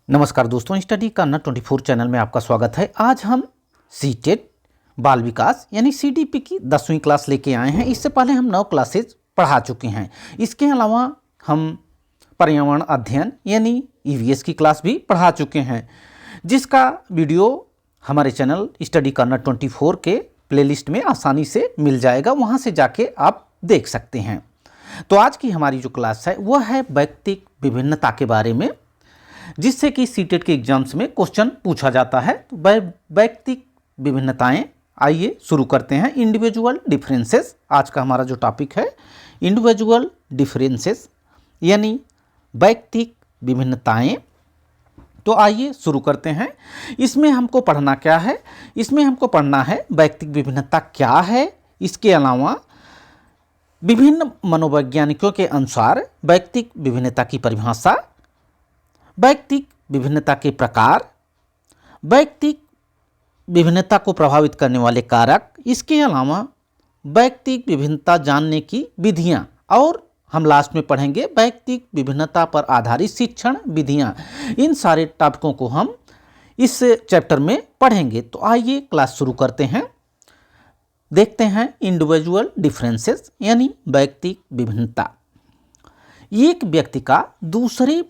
नमस्कार दोस्तों, स्टडी करना 24 चैनल में आपका स्वागत है। आज हम सीटेट बाल विकास यानी सीडीपी की 10वीं क्लास लेके आए हैं। इससे पहले हम 9 क्लासेज पढ़ा चुके हैं। इसके अलावा हम पर्यावरण अध्ययन यानी ईवीएस की क्लास भी पढ़ा चुके हैं, जिसका वीडियो हमारे चैनल स्टडी करना 24 के प्लेलिस्ट में आसानी से मिल जाएगा। वहाँ से जाके आप देख सकते हैं। तो आज की हमारी जो क्लास है वह है वैयक्तिक विभिन्नता के बारे में, जिससे कि सीटेट के एग्जाम्स में क्वेश्चन पूछा जाता है। तो वैयक्तिक विभिन्नताएं, आइए शुरू करते हैं। इंडिविजुअल डिफरेंसेस आज का हमारा जो टॉपिक है, इंडिविजुअल डिफरेंसेस यानी वैयक्तिक विभिन्नताएं। तो आइए शुरू करते हैं। इसमें हमको पढ़ना क्या है? इसमें हमको पढ़ना है वैयक्तिक विभिन्नता क्या है। इसके अलावा विभिन्न मनोवैज्ञानिकों के अनुसार वैयक्तिक विभिन्नता की परिभाषा, वैयक्तिक विभिन्नता के प्रकार, वैयक्तिक विभिन्नता को प्रभावित करने वाले कारक, इसके अलावा वैयक्तिक विभिन्नता जानने की विधियां, और हम लास्ट में पढ़ेंगे वैयक्तिक विभिन्नता पर आधारित शिक्षण विधियां। इन सारे टॉपिकों को हम इस चैप्टर में पढ़ेंगे। तो आइए क्लास शुरू करते हैं। देखते हैं इंडिविजुअल डिफरेंसेस यानी वैयक्तिक विभिन्नता। एक व्यक्ति का दूसरे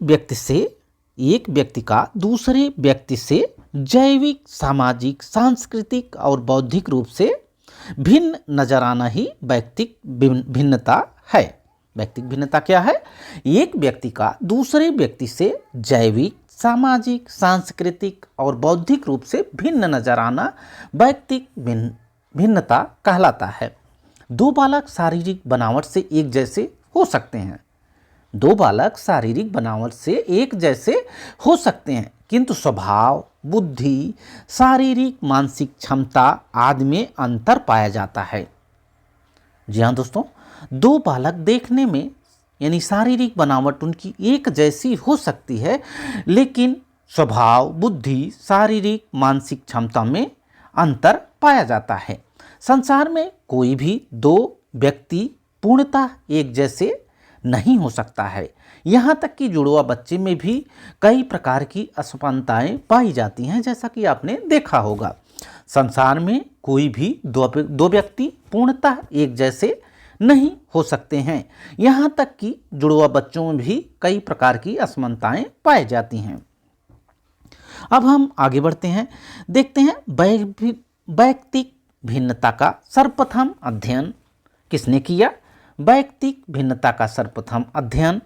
व्यक्ति से जैविक, सामाजिक, सांस्कृतिक और बौद्धिक रूप से भिन्न नजर आना ही वैयक्तिक भिन्नता है। वैयक्तिक भिन्नता क्या है? एक व्यक्ति का दूसरे व्यक्ति से जैविक, सामाजिक, सांस्कृतिक और बौद्धिक रूप से भिन्न नजर आना वैयक्तिक भिन्नता कहलाता है। दो बालक शारीरिक बनावट से एक जैसे हो सकते हैं। दो बालक शारीरिक बनावट से एक जैसे हो सकते हैं, किंतु स्वभाव, बुद्धि, शारीरिक, मानसिक क्षमता आदि में अंतर पाया जाता है। जी हाँ दोस्तों, दो बालक देखने में यानी शारीरिक बनावट उनकी एक जैसी हो सकती है, लेकिन स्वभाव, बुद्धि, शारीरिक, मानसिक क्षमता में अंतर पाया जाता है। संसार में कोई भी दो व्यक्ति पूर्णतः एक जैसे नहीं हो सकता है। यहाँ तक कि जुड़वा बच्चे में भी कई प्रकार की असमानताएं पाई जाती हैं, जैसा कि आपने देखा होगा। संसार में कोई भी दो व्यक्ति पूर्णतः एक जैसे नहीं हो सकते हैं। यहाँ तक कि जुड़वा बच्चों में भी कई प्रकार की असमानताएं पाई जाती हैं। अब हम आगे बढ़ते हैं। देखते हैं वैयक्तिक भिन्नता का सर्वप्रथम अध्ययन किसने किया? वैयक्तिक भिन्नता का सर्वप्रथम अध्ययन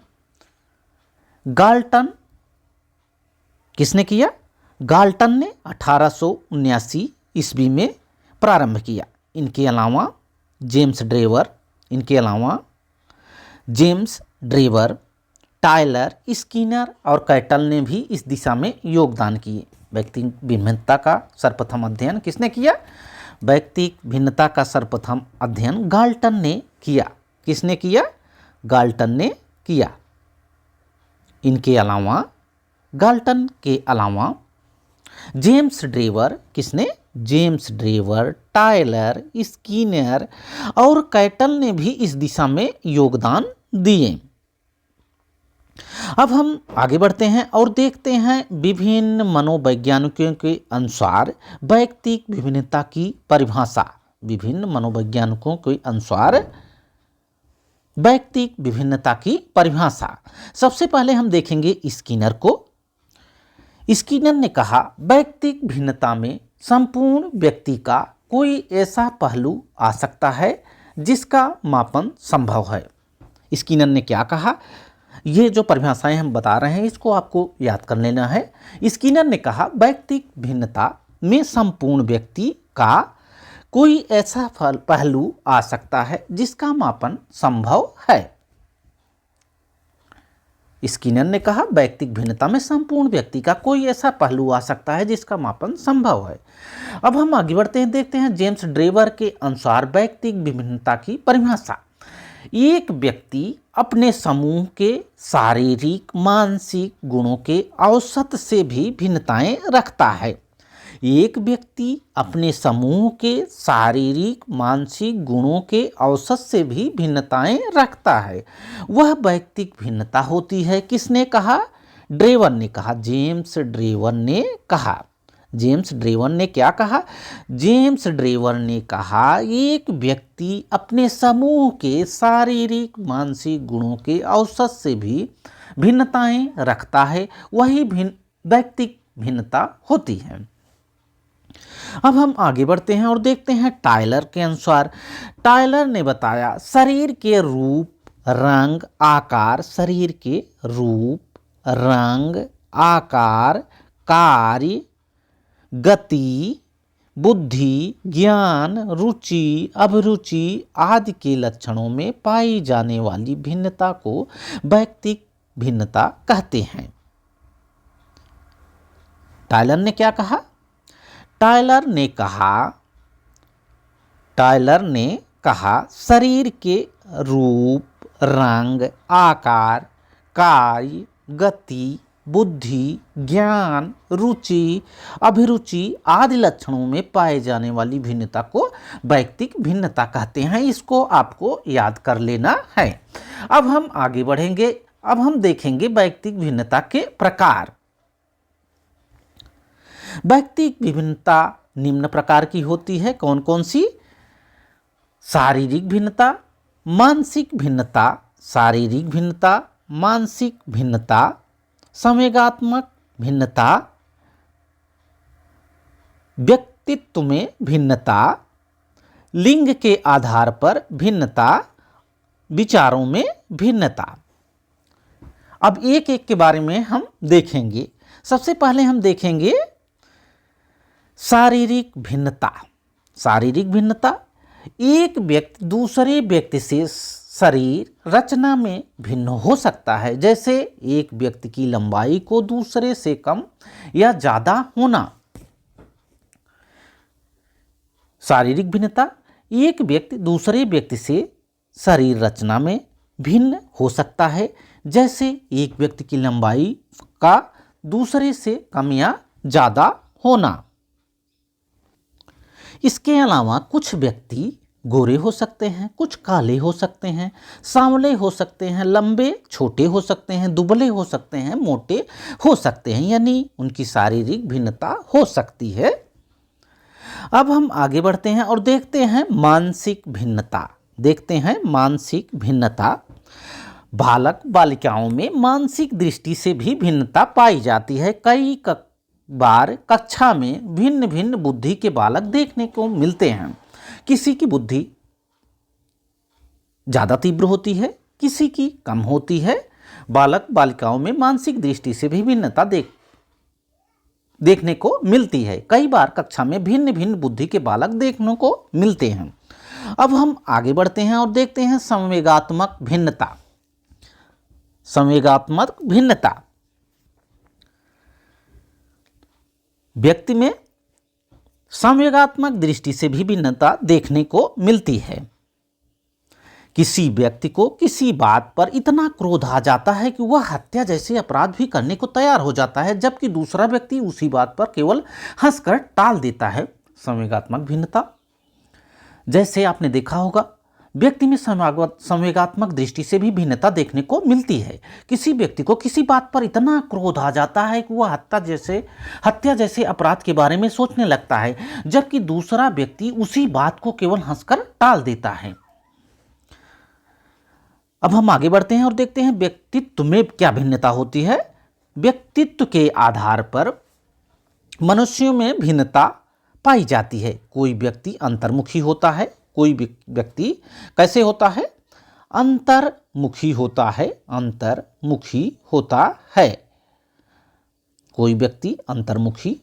गाल्टन किसने किया? गाल्टन ने 1879 ईस्वी में प्रारंभ किया। इनके अलावा जेम्स ड्रेवर, टायलर, स्किनर और कैटल ने भी इस दिशा में योगदान किए। वैयक्तिक भिन्नता का सर्वप्रथम अध्ययन किसने किया? वैयक्तिक भिन्नता का सर्वप्रथम अध्ययन गाल्टन ने किया। किसने किया? गाल्टन ने किया। इनके अलावा गाल्टन के अलावा जेम्स ड्रेवर, किसने? जेम्स ड्रेवर, टायलर, स्किनर और कैटल ने भी इस दिशा में योगदान दिए। अब हम आगे बढ़ते हैं और देखते हैं विभिन्न मनोवैज्ञानिकों के अनुसार वैयक्तिक विभिन्नता की परिभाषा। विभिन्न मनोवैज्ञानिकों के अनुसार वैयक्तिक विभिन्नता की परिभाषा। सबसे पहले हम देखेंगे स्किनर को। स्किनर ने कहा, वैयक्तिक भिन्नता में संपूर्ण व्यक्ति का कोई ऐसा पहलू आ सकता है जिसका मापन संभव है। स्किनर ने क्या कहा? ये जो परिभाषाएं हम बता रहे हैं इसको आपको याद कर लेना है। स्किनर ने कहा, वैयक्तिक भिन्नता में संपूर्ण व्यक्ति का कोई ऐसा पहलू आ सकता है जिसका मापन संभव है। स्किनर ने कहा, वैयक्तिक भिन्नता में संपूर्ण व्यक्ति का कोई ऐसा पहलू आ सकता है जिसका मापन संभव है। अब हम आगे बढ़ते हैं, देखते हैं जेम्स ड्रेवर के अनुसार वैयक्तिक विभिन्नता की परिभाषा। एक व्यक्ति अपने समूह के शारीरिक, मानसिक गुणों के औसत से भी भिन्नताएं रखता है। एक व्यक्ति अपने समूह के शारीरिक, मानसिक गुणों के औसत से भी भिन्नताएं रखता है। वह वैयक्तिक भिन्नता होती है। किसने कहा? ड्रेवन ने कहा, जेम्स ड्रेवन ने कहा। जेम्स ड्रेवन ने क्या कहा? जेम्स ड्रेवन ने कहा एक व्यक्ति अपने समूह के शारीरिक मानसिक गुणों के औसत से भी भिन्नताएं रखता है, वही व्यक्तिक भिन्नता होती है। अब हम आगे बढ़ते हैं और देखते हैं टायलर के अनुसार। टायलर ने बताया शरीर के रूप, रंग, आकार, शरीर के रूप, रंग, आकार, कार्य, गति, बुद्धि, ज्ञान, रुचि, अभिरुचि आदि के लक्षणों में पाई जाने वाली भिन्नता को व्यक्तिक भिन्नता कहते हैं। टायलर ने क्या कहा? टायलर ने कहा शरीर के रूप, रंग, आकार, कार्य, गति, बुद्धि, ज्ञान, रुचि, अभिरुचि आदि लक्षणों में पाए जाने वाली भिन्नता को व्यक्तिक भिन्नता कहते हैं। इसको आपको याद कर लेना है। अब हम आगे बढ़ेंगे। अब हम देखेंगे व्यक्तिक भिन्नता के प्रकार। व्यक्तिक भिन्नता निम्न प्रकार की होती है। कौन कौन सी? शारीरिक भिन्नता, मानसिक भिन्नता, शारीरिक भिन्नता, मानसिक भिन्नता, संवेगात्मक भिन्नता, व्यक्तित्व में भिन्नता, लिंग के आधार पर भिन्नता, विचारों में भिन्नता। अब एक एक के बारे में हम देखेंगे। सबसे पहले हम देखेंगे शारीरिक भिन्नता। शारीरिक भिन्नता, एक व्यक्ति दूसरे व्यक्ति से शरीर रचना में भिन्न हो सकता है। जैसे एक व्यक्ति की लंबाई को दूसरे से कम या ज़्यादा होना। शारीरिक भिन्नता, एक व्यक्ति दूसरे व्यक्ति से शरीर रचना में भिन्न हो सकता है। जैसे एक व्यक्ति की लंबाई का दूसरे से कम या ज़्यादा होना। इसके अलावा कुछ व्यक्ति गोरे हो सकते हैं, कुछ काले हो सकते हैं, सांवले हो सकते हैं, लंबे छोटे हो सकते हैं, दुबले हो सकते हैं, मोटे हो सकते हैं, यानी उनकी शारीरिक भिन्नता हो सकती है। अब हम आगे बढ़ते हैं और देखते हैं मानसिक भिन्नता। देखते हैं मानसिक भिन्नता। बालक बालिकाओं में मानसिक दृष्टि से भी भिन्नता पाई जाती है। कई बार कक्षा में भिन्न भिन्न बुद्धि के बालक देखने को मिलते हैं। किसी की बुद्धि ज़्यादा तीव्र होती है, किसी की कम होती है। बालक बालिकाओं में मानसिक दृष्टि से भी भिन्नता देखने को मिलती है। कई बार कक्षा में भिन्न भिन्न बुद्धि के बालक देखने को मिलते हैं। अब हम आगे बढ़ते हैं और देखते हैं संवेगात्मक भिन्नता। संवेगात्मक भिन्नता, व्यक्ति में संवेगात्मक दृष्टि से भी भिन्नता देखने को मिलती है। किसी व्यक्ति को किसी बात पर इतना क्रोध आ जाता है कि वह हत्या जैसे अपराध भी करने को तैयार हो जाता है, जबकि दूसरा व्यक्ति उसी बात पर केवल हंसकर टाल देता है। संवेगात्मक भिन्नता, जैसे आपने देखा होगा व्यक्ति में संवेगात्मक दृष्टि से भी भिन्नता देखने को मिलती है। किसी व्यक्ति को किसी बात पर इतना क्रोध आ जाता है कि वह हत्या जैसे अपराध के बारे में सोचने लगता है, जबकि दूसरा व्यक्ति उसी बात को केवल हंसकर टाल देता है। अब हम आगे बढ़ते हैं और देखते हैं व्यक्तित्व में क्या भिन्नता होती है। व्यक्तित्व के आधार पर मनुष्यों में भिन्नता पाई जाती है। कोई व्यक्ति अंतर्मुखी होता है, कोई व्यक्ति कैसे होता है? अंतर्मुखी होता है। अंतर्मुखी होता है। कोई व्यक्ति अंतर्मुखी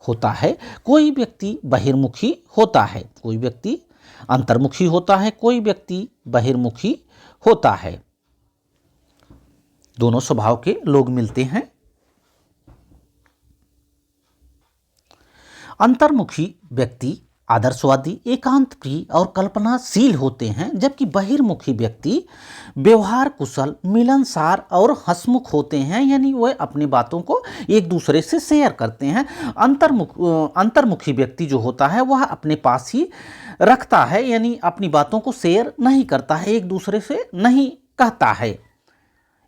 होता है, कोई व्यक्ति बहिर्मुखी होता है। कोई व्यक्ति अंतर्मुखी होता है, कोई व्यक्ति बहिर्मुखी होता है। दोनों स्वभाव के लोग मिलते हैं। अंतर्मुखी व्यक्ति आदर्शवादी, एकांत प्रिय और कल्पनाशील होते हैं, जबकि बहिर्मुखी व्यक्ति व्यवहार कुशल, मिलनसार और हंसमुख होते हैं, यानी वह अपनी बातों को एक दूसरे से शेयर करते हैं। अंतर्मुखी व्यक्ति जो होता है वह अपने पास ही रखता है, यानी अपनी बातों को शेयर नहीं करता है, एक दूसरे से नहीं कहता है।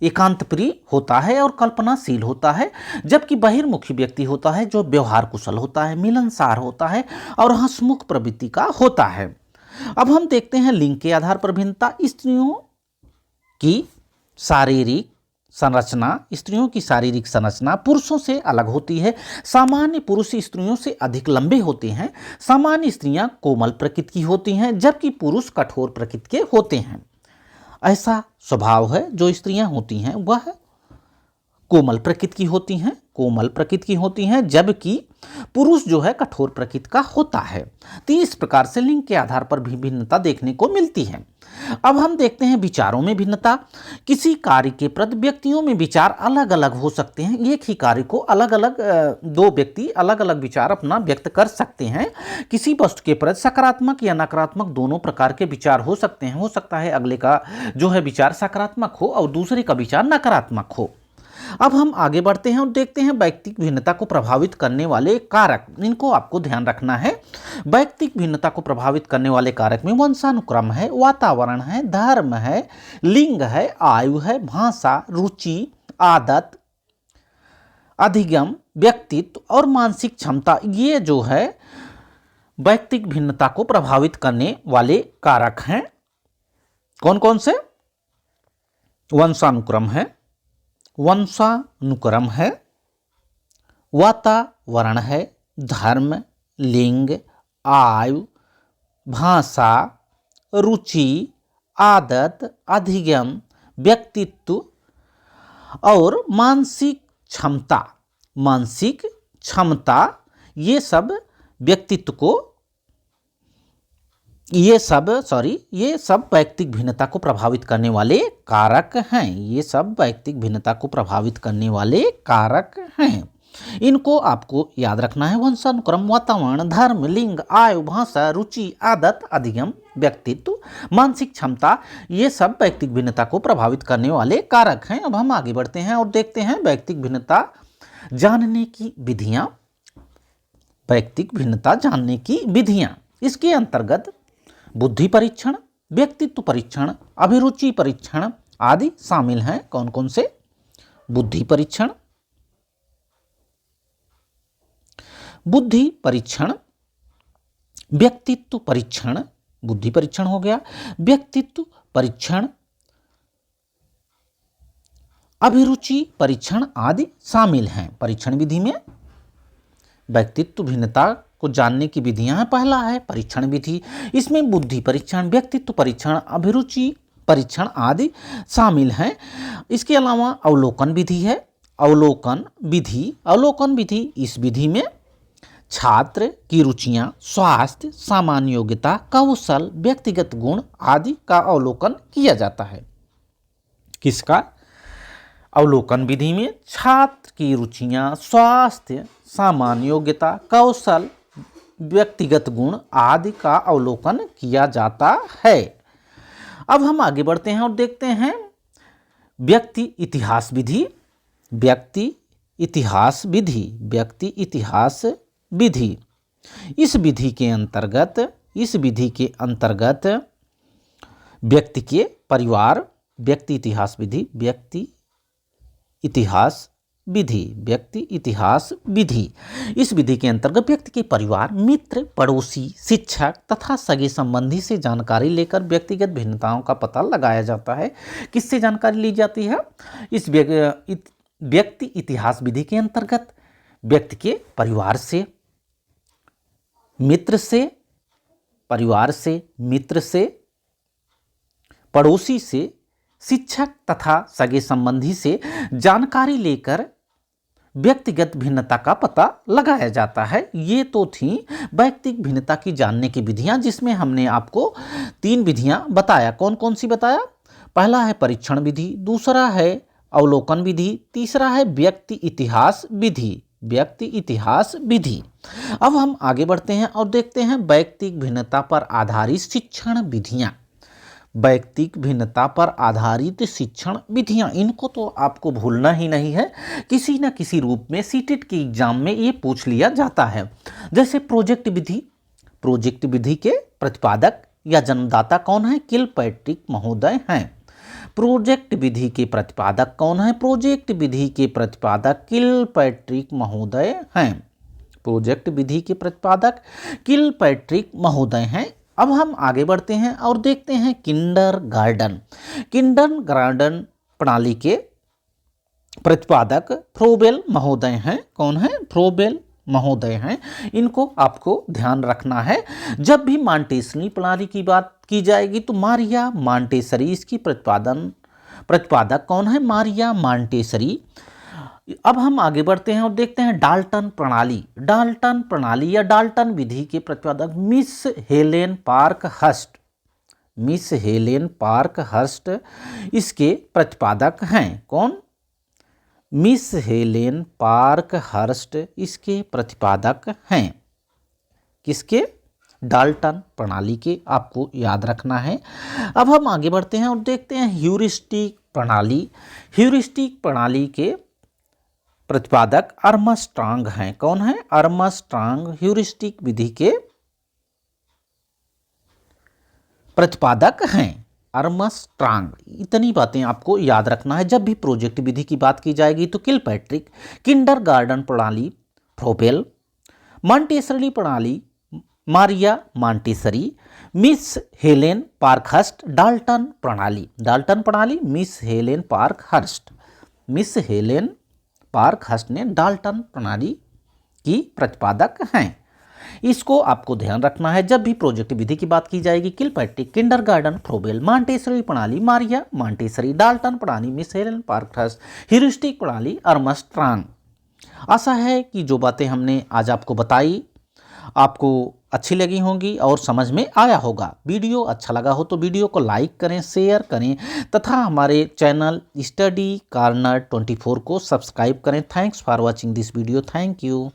एकांत प्रिय होता है और कल्पनाशील होता है, जबकि बहिर्मुखी व्यक्ति होता है जो व्यवहार कुशल होता है, मिलनसार होता है और हंसमुख प्रवृत्ति का होता है। अब हम देखते हैं लिंग के आधार पर भिन्नता। स्त्रियों की शारीरिक संरचना पुरुषों से अलग होती है। सामान्य पुरुष स्त्रियों से अधिक लंबे होते हैं। सामान्य स्त्रियां कोमल प्रकृति की होती हैं, जबकि पुरुष कठोर प्रकृति के होते हैं। ऐसा स्वभाव है जो स्त्रियां होती हैं वह कोमल प्रकृति की होती हैं, जबकि पुरुष जो है कठोर प्रकृति का होता है। तो इस प्रकार से लिंग के आधार पर भी भिन्नता देखने को मिलती है। अब हम देखते हैं विचारों में भिन्नता। किसी कार्य के प्रति व्यक्तियों में विचार अलग अलग हो सकते हैं। एक ही कार्य को दो व्यक्ति अलग अलग विचार अपना व्यक्त कर सकते हैं। किसी वस्तु के प्रति सकारात्मक या नकारात्मक दोनों प्रकार के विचार हो सकते हैं। हो सकता है अगले का जो है विचार सकारात्मक हो और दूसरे का विचार नकारात्मक हो। अब हम आगे बढ़ते हैं और देखते हैं वैयक्तिक भिन्नता को प्रभावित करने वाले कारक। इनको आपको ध्यान रखना है। वैयक्तिक भिन्नता को प्रभावित करने वाले कारक में वंशानुक्रम है, वातावरण है, धर्म है, लिंग है, आयु है, भाषा, रुचि, आदत, अधिगम, व्यक्तित्व और मानसिक क्षमता। ये जो है वैयक्तिक भिन्नता को प्रभावित करने वाले कारक हैं। कौन कौन से? वंशानुक्रम है, वातावरण है, धर्म, लिंग, आयु, भाषा, रुचि, आदत, अधिगम, व्यक्तित्व और मानसिक क्षमता। ये सब वैयक्तिक भिन्नता को प्रभावित करने वाले कारक हैं। इनको आपको याद रखना है। वंशानुक्रम, वातावरण, धर्म, लिंग, आयु, भाषा, रुचि, आदत, अधिगम, व्यक्तित्व, मानसिक क्षमता, ये सब वैयक्तिक भिन्नता को प्रभावित करने वाले कारक हैं। अब हम आगे बढ़ते हैं और देखते हैं वैयक्तिक भिन्नता जानने की विधियां। इसके अंतर्गत बुद्धि परीक्षण, व्यक्तित्व परीक्षण, अभिरुचि परीक्षण आदि शामिल हैं। कौन कौन से? बुद्धि परीक्षण, व्यक्तित्व परीक्षण, बुद्धि परीक्षण हो गया, व्यक्तित्व परीक्षण, अभिरुचि परीक्षण आदि शामिल हैं। परीक्षण विधि में व्यक्तित्व भिन्नता को जानने की विधियां हैं। पहला है परीक्षण विधि। इसमें बुद्धि परीक्षण, व्यक्तित्व परीक्षण, अभिरुचि परीक्षण आदि शामिल हैं। इसके अलावा अवलोकन विधि है। अवलोकन विधि, इस विधि में छात्र की रुचियां, स्वास्थ्य, सामान्य योग्यता, कौशल, व्यक्तिगत गुण आदि का अवलोकन किया जाता है। किसका? अवलोकन विधि में छात्र की रुचियां, स्वास्थ्य, सामान्य योग्यता, कौशल, व्यक्तिगत गुण आदि का अवलोकन किया जाता है। अब हम आगे बढ़ते हैं और देखते हैं व्यक्ति इतिहास विधि। इस विधि के अंतर्गत व्यक्ति के परिवार, व्यक्ति इतिहास विधि। इस विधि के अंतर्गत व्यक्ति के परिवार, मित्र, पड़ोसी, शिक्षक तथा सगे संबंधी से जानकारी लेकर व्यक्तिगत भिन्नताओं का पता लगाया जाता है। किससे जानकारी ली जाती है? इस व्यक्ति इतिहास विधि के अंतर्गत व्यक्ति के परिवार से, मित्र से, पड़ोसी से, शिक्षक तथा सगे संबंधी से जानकारी लेकर व्यक्तिगत भिन्नता का पता लगाया जाता है। ये तो थी वैयक्तिक भिन्नता की जानने की विधियां, जिसमें हमने आपको 3 विधियां बताया। कौन कौन सी बताया? पहला है परीक्षण विधि, दूसरा है अवलोकन विधि, तीसरा है व्यक्ति इतिहास विधि। अब हम आगे बढ़ते हैं और देखते हैं वैयक्तिक भिन्नता पर आधारित शिक्षण विधियां। इनको तो आपको भूलना ही नहीं है। किसी न किसी रूप में सीटेट के एग्जाम में ये पूछ लिया जाता है। जैसे प्रोजेक्ट विधि के प्रतिपादक या जन्मदाता कौन है? किलपैट्रिक महोदय हैं। प्रोजेक्ट विधि के प्रतिपादक कौन है? प्रोजेक्ट विधि के प्रतिपादक किलपैट्रिक महोदय हैं। प्रोजेक्ट विधि के प्रतिपादक किलपैट्रिक महोदय हैं। अब हम आगे बढ़ते हैं और देखते हैं किंडरगार्टन। किंडरगार्टन प्रणाली के प्रतिपादक फ्रोबेल महोदय हैं। कौन है? फ्रोबेल महोदय हैं। इनको आपको ध्यान रखना है। जब भी मॉन्टेसरी प्रणाली की बात की जाएगी तो मारिया मॉन्टेसरी इसकी प्रतिपादक कौन है? मारिया मॉन्टेसरी। अब हम आगे बढ़ते हैं और देखते हैं डाल्टन प्रणाली। डाल्टन प्रणाली या डाल्टन विधि के प्रतिपादक miss Helen Parkhurst. Miss Helen Parkhurst इसके प्रतिपादक हैं। कौन? मिस हेलेन पार्कहर्स्ट इसके प्रतिपादक हैं। किसके? डाल्टन प्रणाली के, आपको याद रखना है। अब हम आगे बढ़ते हैं और देखते हैं ह्यूरिस्टिक प्रणाली। ह्यूरिस्टिक प्रणाली के प्रतिपादक आर्मस्ट्रांग हैं। कौन है? आर्मस्ट्रांग ह्यूरिस्टिक विधि के प्रतिपादक हैं। आर्मस्ट्रांग। इतनी बातें आपको याद रखना है। जब भी प्रोजेक्ट विधि की बात की जाएगी तो किलपैट्रिक, किंडरगार्टन प्रणाली फ्रोबेल, मॉन्टेसरी प्रणाली Maria Montessori, miss Helen Parkhurst, Dalton प्रणाली। डाल्टन प्रणाली miss Helen Parkhurst. Miss Helen Parkhurst ने डाल्टन प्रणाली की प्रतिपादक हैं। इसको आपको ध्यान रखना है। जब भी प्रोजेक्ट विधि की बात की जाएगी किलपैट्रिक, किंडरगार्टन, फ्रोबेल, मॉन्टेसरी प्रणाली मारिया मॉन्टेसरी, डाल्टन प्रणाली मिस हेलेन पार्कहर्स्ट, ह्यूरिस्टिक प्रणाली आर्मस्ट्रांग। आशा है कि जो बातें हमने आज आपको बताई आपको अच्छी लगी होंगी और समझ में आया होगा। वीडियो अच्छा लगा हो तो वीडियो को लाइक करें, शेयर करें तथा हमारे चैनल स्टडी कॉर्नर 24 को सब्सक्राइब करें। Thanks for watching this video. Thank you.